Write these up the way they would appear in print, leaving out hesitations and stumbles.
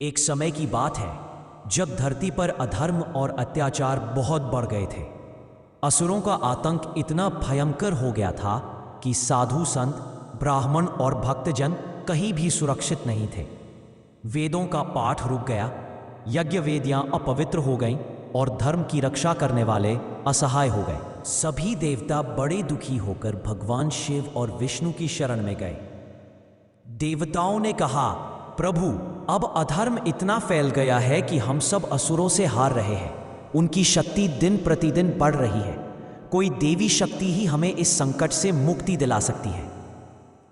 एक समय की बात है जब धरती पर अधर्म और अत्याचार बहुत बढ़ गए थे। असुरों का आतंक इतना भयंकर हो गया था कि साधु संत, ब्राह्मण और भक्तजन कहीं भी सुरक्षित नहीं थे। वेदों का पाठ रुक गया, यज्ञ वेदियां अपवित्र हो गईं और धर्म की रक्षा करने वाले असहाय हो गए। सभी देवता बड़े दुखी होकर भगवान शिव और विष्णु की शरण में गए। देवताओं ने कहा, प्रभु, अब अधर्म इतना फैल गया है कि हम सब असुरों से हार रहे हैं। उनकी शक्ति दिन प्रतिदिन बढ़ रही है। कोई देवी शक्ति ही हमें इस संकट से मुक्ति दिला सकती है।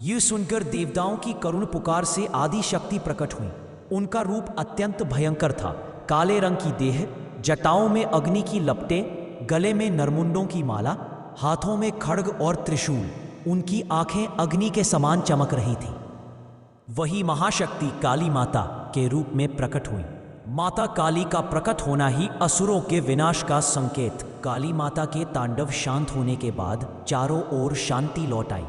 यह सुनकर देवताओं की करुण पुकार से आदि शक्ति प्रकट हुई। उनका रूप अत्यंत भयंकर था। काले रंग की देह, जटाओं में अग्नि की लपटें, गले में नरमुंडों की माला, हाथों में खड्ग और त्रिशूल। उनकी आंखें अग्नि के समान चमक रही थी। वही महाशक्ति काली माता के रूप में प्रकट हुई। माता काली का प्रकट होना ही असुरों के विनाश का संकेत। काली माता के तांडव शांत होने के बाद चारों ओर शांति लौट आई।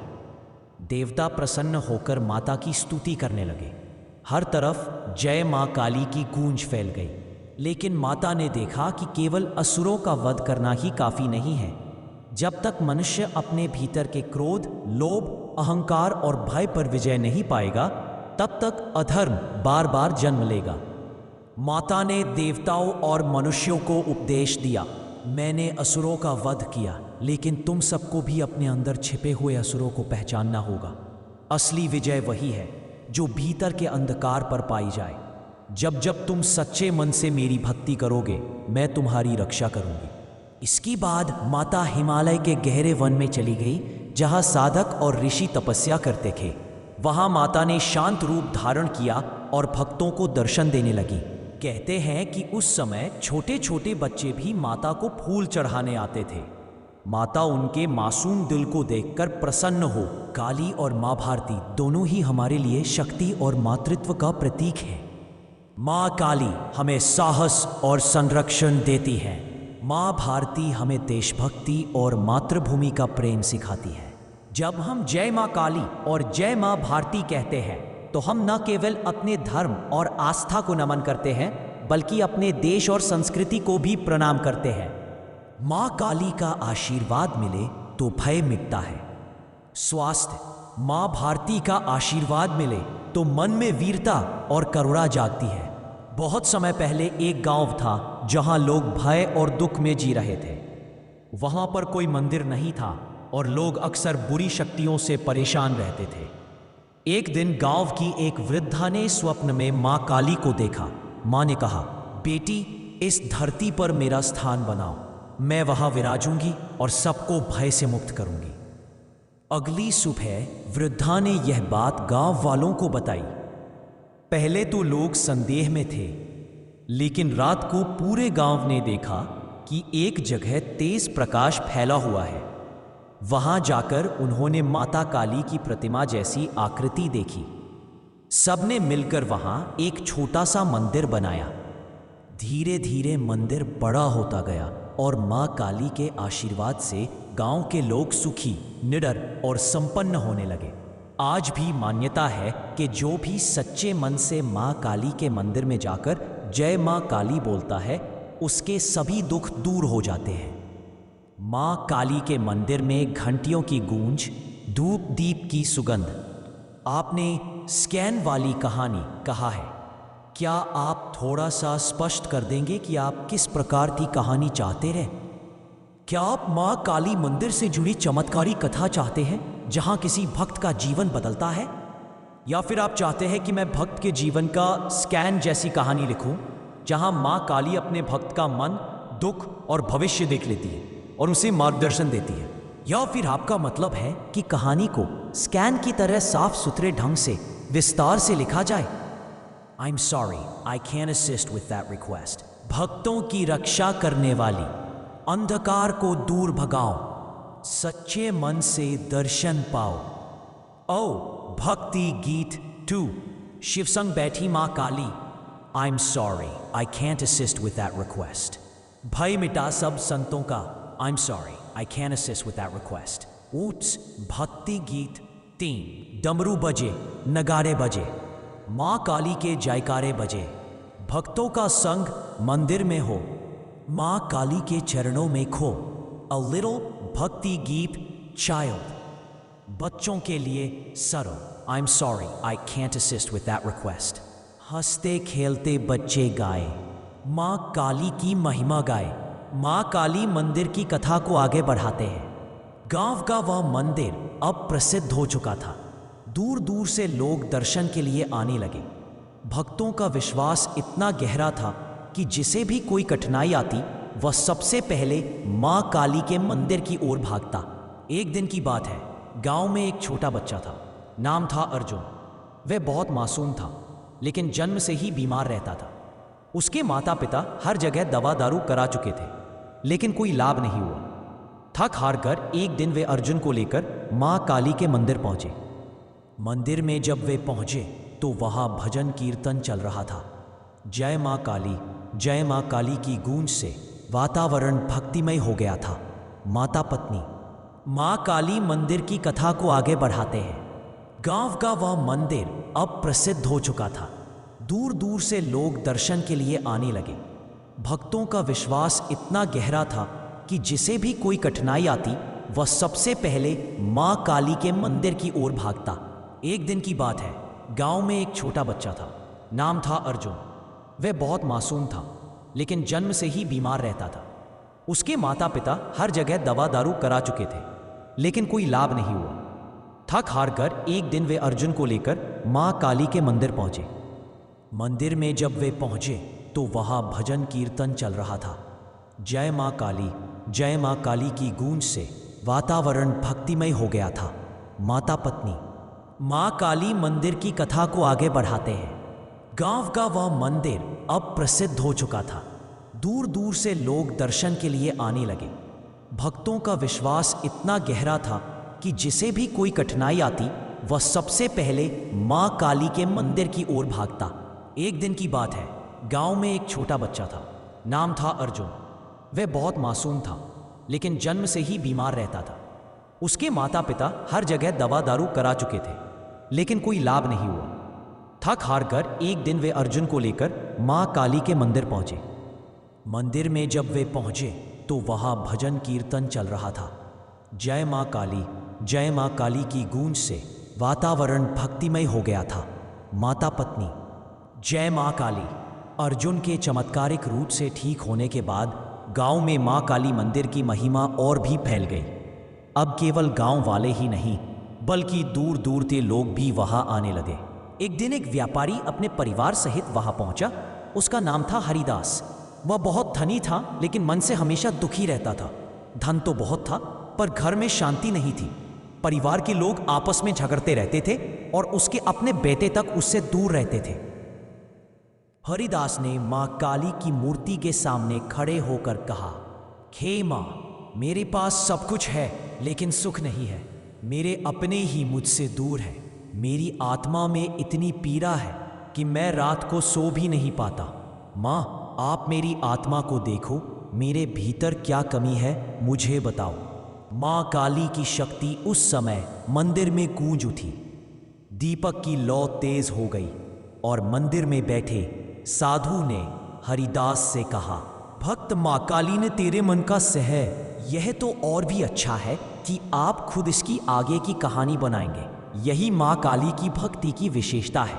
देवता प्रसन्न होकर माता की स्तुति करने लगे। हर तरफ जय मां काली की गूंज फैल गई। लेकिन माता ने देखा कि केवल असुरों का वध करना ही काफी नहीं है। जब तक मनुष्य अपने भीतर के क्रोध, लोभ, अहंकार और भय पर विजय नहीं पाएगा, तब तक अधर्म बार बार जन्म लेगा। माता ने देवताओं और मनुष्यों को उपदेश दिया, मैंने असुरों का वध किया, लेकिन तुम सबको भी अपने अंदर छिपे हुए असुरों को पहचानना होगा। असली विजय वही है जो भीतर के अंधकार पर पाई जाए। जब जब तुम सच्चे मन से मेरी भक्ति करोगे, मैं तुम्हारी रक्षा करूंगी। इसके बाद माता हिमालय के गहरे वन में चली गई, जहां साधक और ऋषि तपस्या करते थे। वहां माता ने शांत रूप धारण किया और भक्तों को दर्शन देने लगी। कहते हैं कि उस समय छोटे छोटे बच्चे भी माता को फूल चढ़ाने आते थे। माता उनके मासूम दिल को देखकर प्रसन्न हो। काली और मां भारती दोनों ही हमारे लिए शक्ति और मातृत्व का प्रतीक है। मां काली हमें साहस और संरक्षण देती है। मां भारती हमें देशभक्ति और मातृभूमि का प्रेम सिखाती है। जब हम जय मां काली और जय मां भारती कहते हैं, तो हम न केवल अपने धर्म और आस्था को नमन करते हैं, बल्कि अपने देश और संस्कृति को भी प्रणाम करते हैं। मां काली का आशीर्वाद मिले तो भय मिटता है। स्वास्थ्य, मां भारती का आशीर्वाद मिले तो मन में वीरता और करुणा जागती है। बहुत समय पहले एक गांव था जहां लोग भय और दुख में जी रहे थे। वहां पर कोई मंदिर नहीं था और लोग अक्सर बुरी शक्तियों से परेशान रहते थे। एक दिन गांव की एक वृद्धा ने स्वप्न में मां काली को देखा। मां ने कहा, बेटी, इस धरती पर मेरा स्थान बनाओ। मैं वहां विराजूंगी और सबको भय से मुक्त करूंगी। अगली सुबह वृद्धा ने यह बात गांव वालों को बताई। पहले तो लोग संदेह में थे, लेकिन रात को पूरे गांव ने देखा कि एक जगह तेज प्रकाश फैला हुआ है। वहां जाकर उन्होंने माता काली की प्रतिमा जैसी आकृति देखी। सबने मिलकर वहां एक छोटा सा मंदिर बनाया। धीरे धीरे मंदिर बड़ा होता गया और मां काली के आशीर्वाद से गांव के लोग सुखी, निडर और संपन्न होने लगे। आज भी मान्यता है कि जो भी सच्चे मन से मां काली के मंदिर में जाकर जय मां काली बोलता है, उसके सभी दुख दूर हो जाते हैं। मां काली के मंदिर में घंटियों की गूंज, धूप दीप की सुगंध। आपने स्कैन वाली कहानी कहा है। क्या आप थोड़ा सा स्पष्ट कर देंगे कि आप किस प्रकार की कहानी चाहते रहे? क्या आप मां काली मंदिर से जुड़ी चमत्कारी कथा चाहते हैं जहां किसी भक्त का जीवन बदलता है? या फिर आप चाहते हैं कि मैं भक्त के जीवन का स्कैन जैसी कहानी लिखूं, जहां मां काली अपने भक्त का मन, दुख और भविष्य देख लेती है और उसे मार्गदर्शन देती है? या फिर आपका मतलब है कि कहानी को स्कैन की तरह साफ सुथरे ढंग से विस्तार से लिखा जाए? I am sorry, I can assist with that request. भक्तों की रक्षा करने वाली, अंधकार को दूर भगाओ, सच्चे मन से दर्शन पाओ। ओ भक्ति गीत 2, शिव संग बैठी मां काली। I am sorry, I can't assist with that request. भय मिटा सब संतों का। I'm sorry, I can't assist with that request. ऊट्स भक्ति गीत 3, डमरू बजे, नगारे बजे, माँ काली के जयकारे बजे, भक्तों का संग मंदिर में हो, मां काली के चरणों में खो। अ लिटिल भक्ति गीत चाइल्ड। बच्चों के लिए सरो। I am sorry, I can't assist with that request. हंसते खेलते बच्चे गाए, मां काली की महिमा गाए। मां काली मंदिर की कथा को आगे बढ़ाते हैं। गांव का वह मंदिर अब प्रसिद्ध हो चुका था। दूर दूर से लोग दर्शन के लिए आने लगे। भक्तों का विश्वास इतना गहरा था कि जिसे भी कोई कठिनाई आती वह सबसे पहले मां काली के मंदिर की ओर भागता। एक दिन की बात है, गांव में एक छोटा बच्चा था। नाम था अर्जुन। वह बहुत मासूम था, लेकिन जन्म से ही बीमार रहता था। उसके माता पिता हर जगह दवा दारू करा चुके थे, लेकिन कोई लाभ नहीं हुआ। थक हार कर एक दिन वे अर्जुन को लेकर मां काली के मंदिर पहुंचे। मंदिर में जब वे पहुंचे तो वहां भजन कीर्तन चल रहा था। जय मां काली, जय मां काली की गूंज से वातावरण भक्तिमय हो गया था। माता पत्नी मां काली मंदिर की कथा को आगे बढ़ाते हैं। गांव का वह मंदिर अब प्रसिद्ध हो चुका था। दूर दूर से लोग दर्शन के लिए आने लगे। भक्तों का विश्वास इतना गहरा था कि जिसे भी कोई कठिनाई आती वह सबसे पहले मां काली के मंदिर की ओर भागता। एक दिन की बात है, गांव में एक छोटा बच्चा था। नाम था अर्जुन। वह बहुत मासूम था, लेकिन जन्म से ही बीमार रहता था। उसके माता पिता हर जगह दवा दारू करा चुके थे, लेकिन कोई लाभ नहीं हुआ। थक हार कर एक दिन वे अर्जुन को लेकर मां काली के मंदिर पहुंचे। मंदिर में जब वे पहुंचे तो वहां भजन कीर्तन चल रहा था। जय मां काली, जय मां काली की गूंज से वातावरण भक्तिमय हो गया था। माता पत्नी मां काली मंदिर की कथा को आगे बढ़ाते हैं। गांव का वह मंदिर अब प्रसिद्ध हो चुका था। दूर दूर से लोग दर्शन के लिए आने लगे। भक्तों का विश्वास इतना गहरा था कि जिसे भी कोई कठिनाई आती वह सबसे पहले मां काली के मंदिर की ओर भागता। एक दिन की बात है, गांव में एक छोटा बच्चा था। नाम था अर्जुन। वह बहुत मासूम था, लेकिन जन्म से ही बीमार रहता था। उसके माता पिता हर जगह दवा दारू करा चुके थे, लेकिन कोई लाभ नहीं हुआ। थक हार कर एक दिन वे अर्जुन को लेकर मां काली के मंदिर पहुंचे। मंदिर में जब वे पहुंचे तो वहां भजन कीर्तन चल रहा था। जय मां काली, जय मां काली की गूंज से वातावरण भक्तिमय हो गया था। माता पत्नी जय मां काली। अर्जुन के चमत्कारिक रूप से ठीक होने के बाद गांव में मां काली मंदिर की महिमा और भी फैल गई। अब केवल गांव वाले ही नहीं, बल्कि दूर दूर के लोग भी वहां आने लगे। एक दिन एक व्यापारी अपने परिवार सहित वहां पहुंचा। उसका नाम था हरिदास। वह बहुत धनी था, लेकिन मन से हमेशा दुखी रहता था। धन तो बहुत था, पर घर में शांति नहीं थी। परिवार के लोग आपस में झगड़ते रहते थे और उसके अपने बेटे तक उससे दूर रहते थे। हरिदास ने मां काली की मूर्ति के सामने खड़े होकर कहा, हे मां, मेरे पास सब कुछ है, लेकिन सुख नहीं है। मेरे अपने ही मुझसे दूर है। मेरी आत्मा में इतनी पीड़ा है कि मैं रात को सो भी नहीं पाता। मां, आप मेरी आत्मा को देखो, मेरे भीतर क्या कमी है मुझे बताओ। मां काली की शक्ति उस समय मंदिर में गूंज उठी। दीपक की लौ तेज हो गई और मंदिर में बैठे साधु ने हरिदास से कहा, भक्त मां काली ने तेरे मन का सह। यह तो और भी अच्छा है कि आप खुद इसकी आगे की कहानी बनाएंगे। यही मां काली की भक्ति की विशेषता है।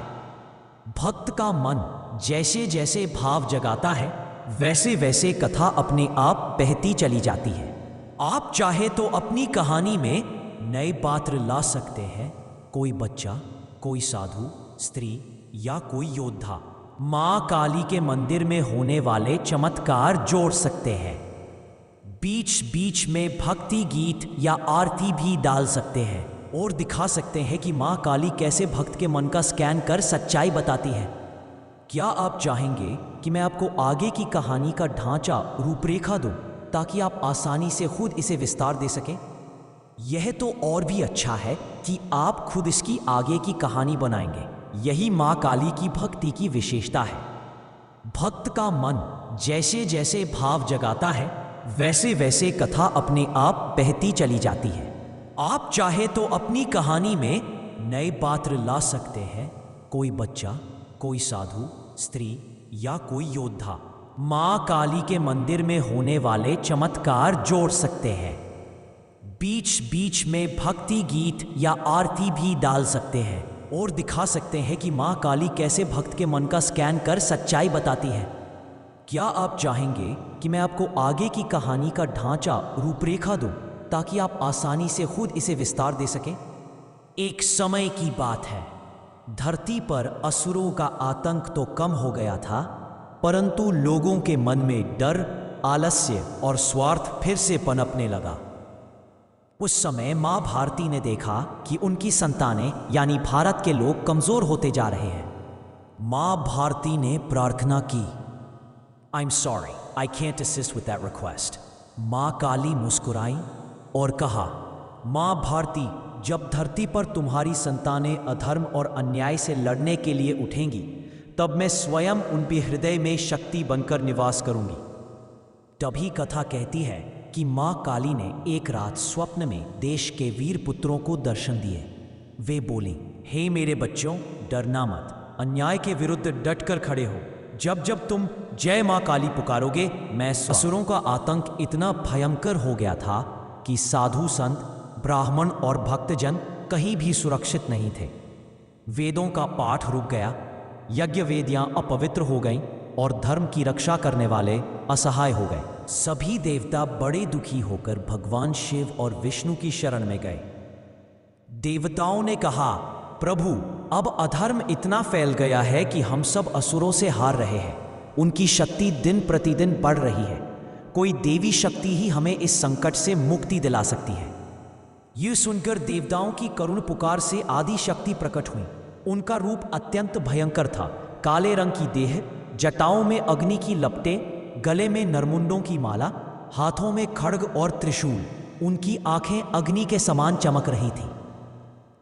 भक्त का मन जैसे जैसे भाव जगाता है, वैसे वैसे कथा अपने आप बहती चली जाती है। आप चाहे तो अपनी कहानी में नए पात्र ला सकते हैं। कोई बच्चा, कोई साधु, स्त्री या कोई योद्धा। मां काली के मंदिर में होने वाले चमत्कार जोड़ सकते हैं। बीच बीच में भक्ति गीत या आरती भी डाल सकते हैं और दिखा सकते हैं कि मां काली कैसे भक्त के मन का स्कैन कर सच्चाई बताती है। क्या आप चाहेंगे कि मैं आपको आगे की कहानी का ढांचा, रूपरेखा दूं, ताकि आप आसानी से खुद इसे विस्तार दे सकें? यह तो और भी अच्छा है कि आप खुद इसकी आगे की कहानी बनाएंगे। यही मां काली की भक्ति की विशेषता है। भक्त का मन जैसे जैसे भाव जगाता है, वैसे वैसे कथा अपने आप बहती चली जाती है। आप चाहे तो अपनी कहानी में नए पात्र ला सकते हैं। कोई बच्चा, कोई साधु, स्त्री या कोई योद्धा मां काली के मंदिर में होने वाले चमत्कार जोड़ सकते हैं। बीच बीच में भक्ति गीत या आरती भी डाल सकते हैं और दिखा सकते हैं कि मां काली कैसे भक्त के मन का स्कैन कर सच्चाई बताती है। क्या आप चाहेंगे कि मैं आपको आगे की कहानी का ढांचा रूपरेखा दूं ताकि आप आसानी से खुद इसे विस्तार दे सकें? एक समय की बात है, धरती पर असुरों का आतंक तो कम हो गया था, परंतु लोगों के मन में डर, आलस्य और स्वार्थ फिर से पनपने लगा। उस समय मां भारती ने देखा कि उनकी संतानें यानी भारत के लोग कमजोर होते जा रहे हैं। मां भारती ने प्रार्थना की, I am sorry, I can't assist with that request. मां काली मुस्कुराई और कहा, मां भारती, जब धरती पर तुम्हारी संतानें अधर्म और अन्याय से लड़ने के लिए उठेंगी, तब मैं स्वयं उनके हृदय में शक्ति बनकर निवास करूंगी। तभी कथा कहती है कि मां काली ने एक रात स्वप्न में देश के वीर पुत्रों को दर्शन दिए। वे बोली, हे मेरे बच्चों, डरना मत, अन्याय के विरुद्ध डटकर खड़े हो। जब जब तुम जय मां काली पुकारोगे, मैं असुरों का आतंक इतना भयंकर हो गया था कि साधु संत, ब्राह्मण और भक्तजन कहीं भी सुरक्षित नहीं थे। वेदों का पाठ रुक गया, यज्ञ वेदियां अपवित्र हो गईं और धर्म की रक्षा करने वाले असहाय हो गए। सभी देवता बड़े दुखी होकर भगवान शिव और विष्णु की शरण में गए। देवताओं ने कहा, प्रभु, अब अधर्म इतना फैल गया है कि हम सब असुरों से हार रहे हैं। उनकी शक्ति दिन प्रतिदिन बढ़ रही है। कोई देवी शक्ति ही हमें इस संकट से मुक्ति दिला सकती है। ये सुनकर देवताओं की करुण पुकार से आदि शक्ति प्रकट हुई। उनका रूप अत्यंत भयंकर था। काले रंग की देह, जटाओं में अग्नि की लपटें, गले में नरमुंडों की माला, हाथों में खड्ग और त्रिशूल। उनकी आंखें अग्नि के समान चमक रही थी।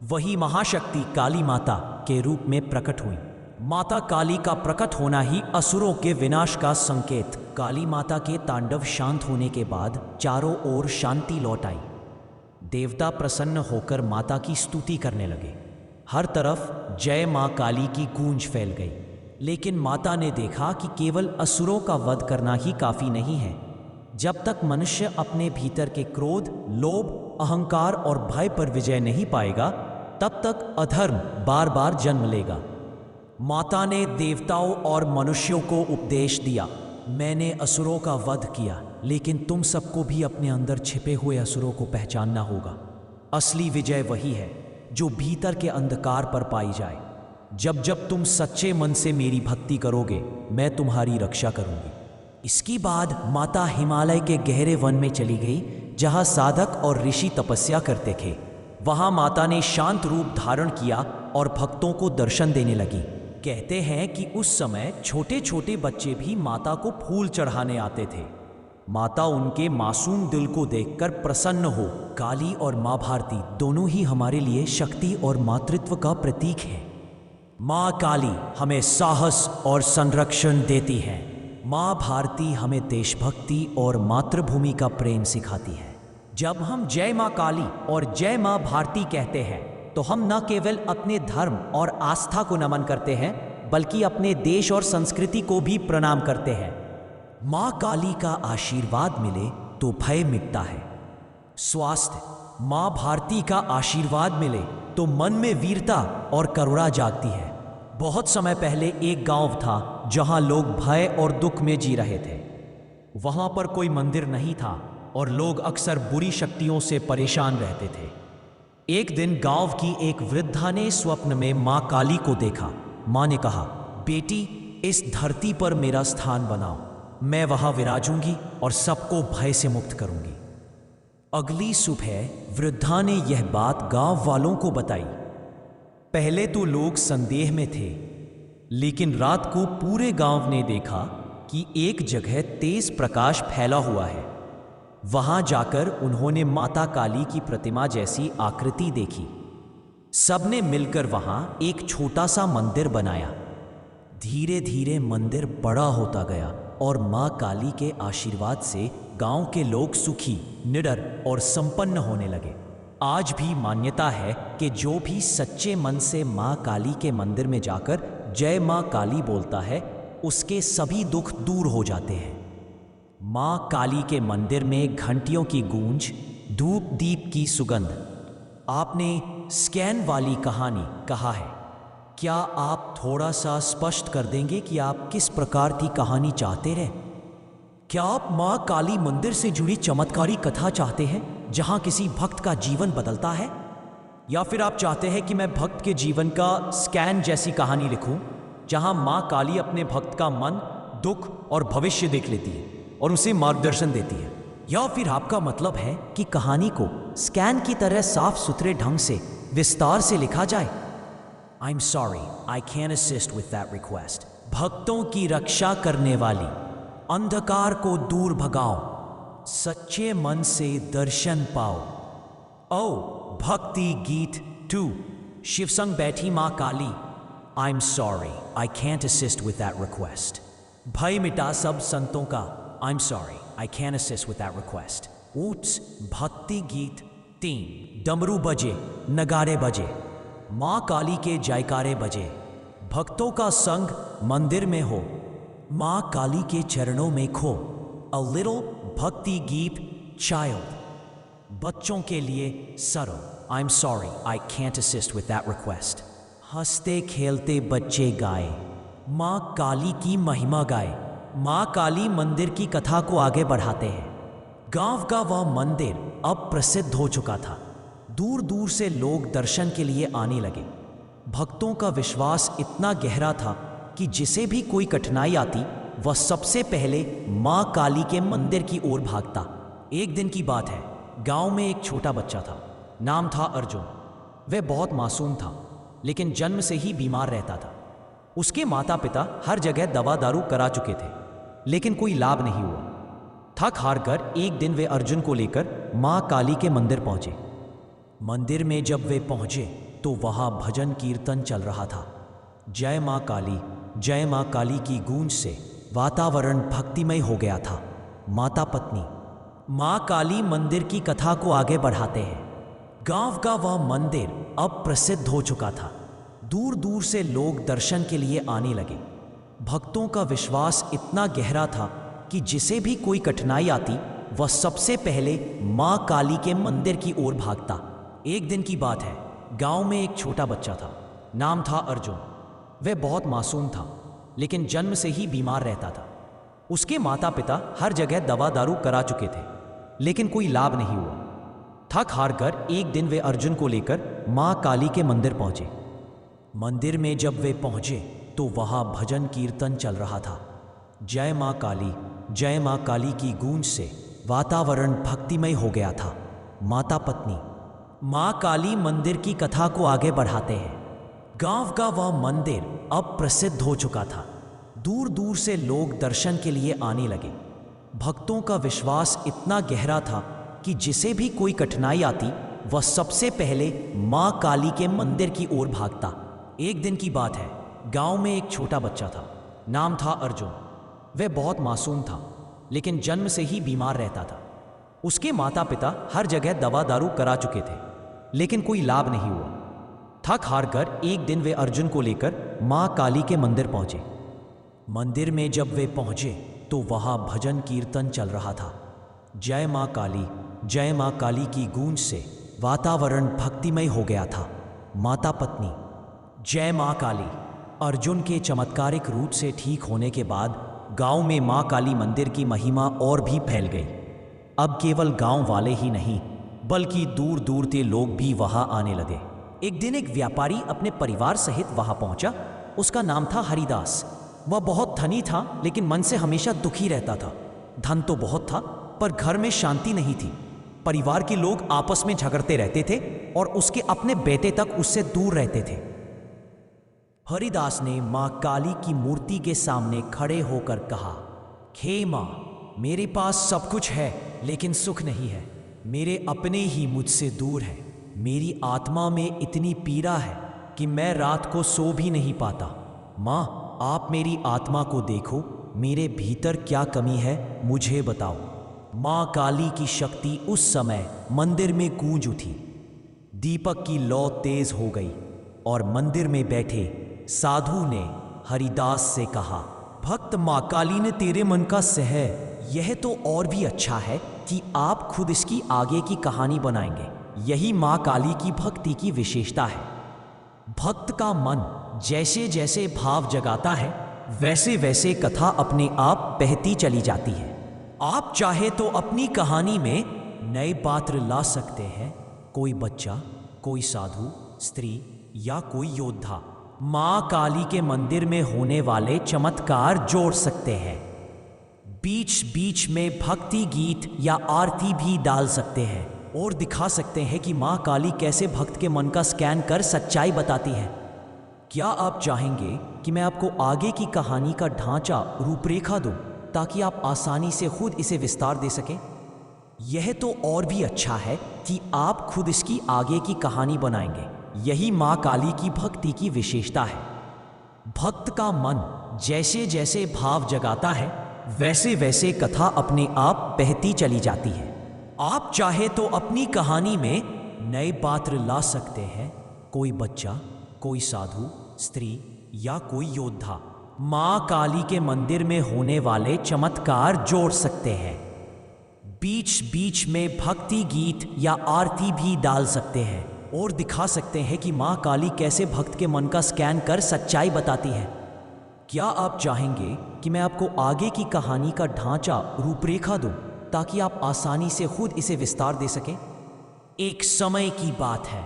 वही महाशक्ति काली माता के रूप में प्रकट हुई। माता काली का प्रकट होना ही असुरों के विनाश का संकेत। काली माता के तांडव शांत होने के बाद चारों ओर शांति लौट आई। देवता प्रसन्न होकर माता की स्तुति करने लगे। हर तरफ जय मां काली की गूंज फैल गई। लेकिन माता ने देखा कि केवल असुरों का वध करना ही काफी नहीं है। जब तक मनुष्य अपने भीतर के क्रोध, लोभ, अहंकार और भय पर विजय नहीं पाएगा, तब तक अधर्म बार बार जन्म लेगा। माता ने देवताओं और मनुष्यों को उपदेश दिया, मैंने असुरों का वध किया, लेकिन तुम सबको भी अपने अंदर छिपे हुए असुरों को पहचानना होगा। असली विजय वही है जो भीतर के अंधकार पर पाई जाए। जब जब तुम सच्चे मन से मेरी भक्ति करोगे, मैं तुम्हारी रक्षा करूंगी। इसके बाद माता हिमालय के गहरे वन में चली गई, जहां साधक और ऋषि तपस्या करते थे। वहां माता ने शांत रूप धारण किया और भक्तों को दर्शन देने लगी। कहते हैं कि उस समय छोटे छोटे बच्चे भी माता को फूल चढ़ाने आते थे। माता उनके मासूम दिल को देखकर प्रसन्न हो। काली और मां भारती दोनों ही हमारे लिए शक्ति और मातृत्व का प्रतीक है। मां काली हमें साहस और संरक्षण देती है। मां भारती हमें देशभक्ति और मातृभूमि का प्रेम सिखाती है। जब हम जय मां काली और जय मां भारती कहते हैं, तो हम न केवल अपने धर्म और आस्था को नमन करते हैं, बल्कि अपने देश और संस्कृति को भी प्रणाम करते हैं। मां काली का आशीर्वाद मिले तो भय मिटता है। स्वास्थ्य, मां भारती का आशीर्वाद मिले तो मन में वीरता और करुणा जागती है। बहुत समय पहले एक गांव था जहां लोग भय और दुख में जी रहे थे। वहां पर कोई मंदिर नहीं था और लोग अक्सर बुरी शक्तियों से परेशान रहते थे। एक दिन गांव की एक वृद्धा ने स्वप्न में मां काली को देखा। मां ने कहा, बेटी, इस धरती पर मेरा स्थान बनाओ। मैं वहां विराजूंगी और सबको भय से मुक्त करूंगी। अगली सुबह वृद्धा ने यह बात गांव वालों को बताई। पहले तो लोग संदेह में थे, लेकिन रात को पूरे गांव ने देखा कि एक जगह तेज प्रकाश फैला हुआ है। वहां जाकर उन्होंने माता काली की प्रतिमा जैसी आकृति देखी। सबने मिलकर वहां एक छोटा सा मंदिर बनाया। धीरे धीरे मंदिर बड़ा होता गया और मां काली के आशीर्वाद से गांव के लोग सुखी, निडर और संपन्न होने लगे। आज भी मान्यता है कि जो भी सच्चे मन से मां काली के मंदिर में जाकर जय मां काली बोलता है, उसके सभी दुख दूर हो जाते हैं। माँ काली के मंदिर में घंटियों की गूंज, धूप दीप की सुगंध। आपने स्कैन वाली कहानी कहा है, क्या आप थोड़ा सा स्पष्ट कर देंगे कि आप किस प्रकार की कहानी चाहते रहे? क्या आप माँ काली मंदिर से जुड़ी चमत्कारी कथा चाहते हैं जहां किसी भक्त का जीवन बदलता है, या फिर आप चाहते हैं कि मैं भक्त के जीवन का स्कैन जैसी कहानी लिखूं जहां माँ काली अपने भक्त का मन, दुख और भविष्य देख लेती है और उसे मार्गदर्शन देती है? या फिर आपका मतलब है कि कहानी को स्कैन की तरह साफ सुथरे ढंग से विस्तार से लिखा जाए? I am sorry, I can assist with that request. भक्तों की रक्षा करने वाली, अंधकार को दूर भगाओ, सच्चे मन से दर्शन पाओ। ओ भक्ति गीत 2, शिवसंग बैठी माँ काली। I am sorry, I can't assist with that request. भय मिटा सब संतों का। I am sorry, I can assist with that request. ऊट्स भक्ति गीत 3, डमरू बजे, नगाड़े बजे, माँ काली के जयकारे बजे। भक्तों का संग मंदिर में हो, माँ काली के चरणों में खो। अ लिटिल भक्ति गीत चाइल्ड, बच्चों के लिए सरो। I am sorry, I can't assist with that request. हंसते खेलते बच्चे गाए, माँ काली की महिमा गाए। माँ काली मंदिर की कथा को आगे बढ़ाते हैं। गांव का वह मंदिर अब प्रसिद्ध हो चुका था। दूर दूर से लोग दर्शन के लिए आने लगे। भक्तों का विश्वास इतना गहरा था कि जिसे भी कोई कठिनाई आती वह सबसे पहले माँ काली के मंदिर की ओर भागता। एक दिन की बात है, गांव में एक छोटा बच्चा था। नाम था अर्जुन। वह बहुत मासूम था, लेकिन जन्म से ही बीमार रहता था। उसके माता पिता हर जगह दवा दारू करा चुके थे, लेकिन कोई लाभ नहीं हुआ। थक हार कर एक दिन वे अर्जुन को लेकर माँ काली के मंदिर पहुंचे। मंदिर में जब वे पहुंचे तो वहां भजन कीर्तन चल रहा था। जय माँ काली, जय माँ काली की गूंज से वातावरण भक्तिमय हो गया था। माता पत्नी माँ काली मंदिर की कथा को आगे बढ़ाते हैं। गांव का वह मंदिर अब प्रसिद्ध हो चुका था। दूर दूर से लोग दर्शन के लिए आने लगे। भक्तों का विश्वास इतना गहरा था कि जिसे भी कोई कठिनाई आती वह सबसे पहले माँ काली के मंदिर की ओर भागता। एक दिन की बात है, गांव में एक छोटा बच्चा था। नाम था अर्जुन। वह बहुत मासूम था, लेकिन जन्म से ही बीमार रहता था। उसके माता पिता हर जगह दवा दारू करा चुके थे, लेकिन कोई लाभ नहीं हुआ। थक हार कर एक दिन वे अर्जुन को लेकर माँ काली के मंदिर पहुंचे। मंदिर में जब वे पहुंचे तो वहां भजन कीर्तन चल रहा था। जय माँ काली, जय माँ काली की गूंज से वातावरण भक्तिमय हो गया था। माता पत्नी माँ काली मंदिर की कथा को आगे बढ़ाते हैं। गांव का वह मंदिर अब प्रसिद्ध हो चुका था। दूर दूर से लोग दर्शन के लिए आने लगे। भक्तों का विश्वास इतना गहरा था कि जिसे भी कोई कठिनाई आती वह सबसे पहले माँ काली के मंदिर की ओर भागता। एक दिन की बात है, गांव में एक छोटा बच्चा था। नाम था अर्जुन। वह बहुत मासूम था, लेकिन जन्म से ही बीमार रहता था। उसके माता पिता हर जगह दवा दारू करा चुके थे, लेकिन कोई लाभ नहीं हुआ। थक हार कर एक दिन वे अर्जुन को लेकर माँ काली के मंदिर पहुंचे। मंदिर में जब वे पहुंचे तो वहां भजन कीर्तन चल रहा था। जय माँ काली, जय माँ काली की गूंज से वातावरण भक्तिमय हो गया था। माता पत्नी जय माँ काली। अर्जुन के चमत्कारिक रूप से ठीक होने के बाद गांव में माँ काली मंदिर की महिमा और भी फैल गई। अब केवल गांव वाले ही नहीं, बल्कि दूर दूर के लोग भी वहां आने लगे। एक दिन एक व्यापारी अपने परिवार सहित वहां पहुंचा। उसका नाम था हरिदास। वह बहुत धनी था, लेकिन मन से हमेशा दुखी रहता था। धन तो बहुत था, पर घर में शांति नहीं थी। परिवार के लोग आपस में झगड़ते रहते थे और उसके अपने बेटे तक उससे दूर रहते थे। हरिदास ने माँ काली की मूर्ति के सामने खड़े होकर कहा, हे माँ, मेरे पास सब कुछ है, लेकिन सुख नहीं है। मेरे अपने ही मुझसे दूर है। मेरी आत्मा में इतनी पीड़ा है कि मैं रात को सो भी नहीं पाता। माँ, आप मेरी आत्मा को देखो, मेरे भीतर क्या कमी है मुझे बताओ। माँ काली की शक्ति उस समय मंदिर में गूंज उठी। दीपक की लौ तेज हो गई और मंदिर में बैठे साधु ने हरिदास से कहा, भक्त माँ काली ने तेरे मन का सह, यह तो और भी अच्छा है कि आप खुद इसकी आगे की कहानी बनाएंगे। यही माँ काली की भक्ति की विशेषता है। भक्त का मन जैसे जैसे भाव जगाता है, वैसे वैसे कथा अपने आप बहती चली जाती है। आप चाहे तो अपनी कहानी में नए पात्र ला सकते हैं, कोई बच्चा, कोई साधु, स्त्री या कोई योद्धा। माँ काली के मंदिर में होने वाले चमत्कार जोड़ सकते हैं। बीच बीच में भक्ति गीत या आरती भी डाल सकते हैं और दिखा सकते हैं कि माँ काली कैसे भक्त के मन का स्कैन कर सच्चाई बताती है। क्या आप चाहेंगे कि मैं आपको आगे की कहानी का ढांचा, रूपरेखा दूं, ताकि आप आसानी से खुद इसे विस्तार दे सकें? यह तो और भी अच्छा है कि आप खुद इसकी आगे की कहानी बनाएंगे। यही माँ काली की भक्ति की विशेषता है। भक्त का मन जैसे जैसे भाव जगाता है, वैसे वैसे कथा अपने आप बहती चली जाती है। आप चाहे तो अपनी कहानी में नए पात्र ला सकते हैं, कोई बच्चा, कोई साधु, स्त्री या कोई योद्धा। माँ काली के मंदिर में होने वाले चमत्कार जोड़ सकते हैं। बीच बीच में भक्ति गीत या आरती भी डाल सकते हैं और दिखा सकते हैं कि माँ काली कैसे भक्त के मन का स्कैन कर सच्चाई बताती है। क्या आप चाहेंगे कि मैं आपको आगे की कहानी का ढांचा, रूपरेखा दूं, ताकि आप आसानी से खुद इसे विस्तार दे सकें? एक समय की बात है,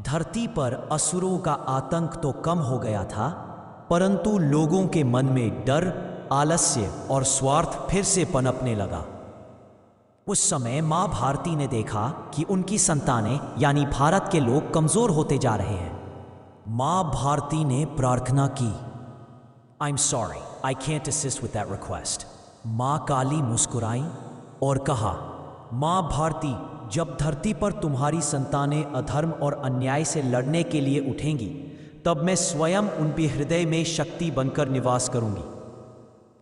धरती पर असुरों का आतंक तो कम हो गया था, परंतु लोगों के मन में डर, आलस्य और स्वार्थ फिर से पनपने लगा। उस समय माँ भारती ने देखा कि उनकी संतानें यानी भारत के लोग कमजोर होते जा रहे हैं। माँ भारती ने प्रार्थना की, I'm sorry, I can't assist with that request. माँ काली मुस्कुराई और कहा, माँ भारती, जब धरती पर तुम्हारी संतानें अधर्म और अन्याय से लड़ने के लिए उठेंगी, तब मैं स्वयं उनके हृदय में शक्ति बनकर निवास करूंगी।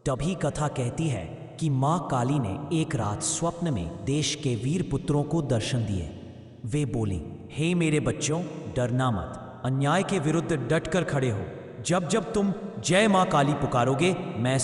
तभी कथा कहती है कि माँ काली ने एक रात स्वप्न में देश के वीर पुत्रों को दर्शन दिए। वे बोली, हे मेरे बच्चों, डरना मत, अन्याय के विरुद्ध डटकर खड़े हो। जब जब तुम जय माँ काली पुकारोगे, मैं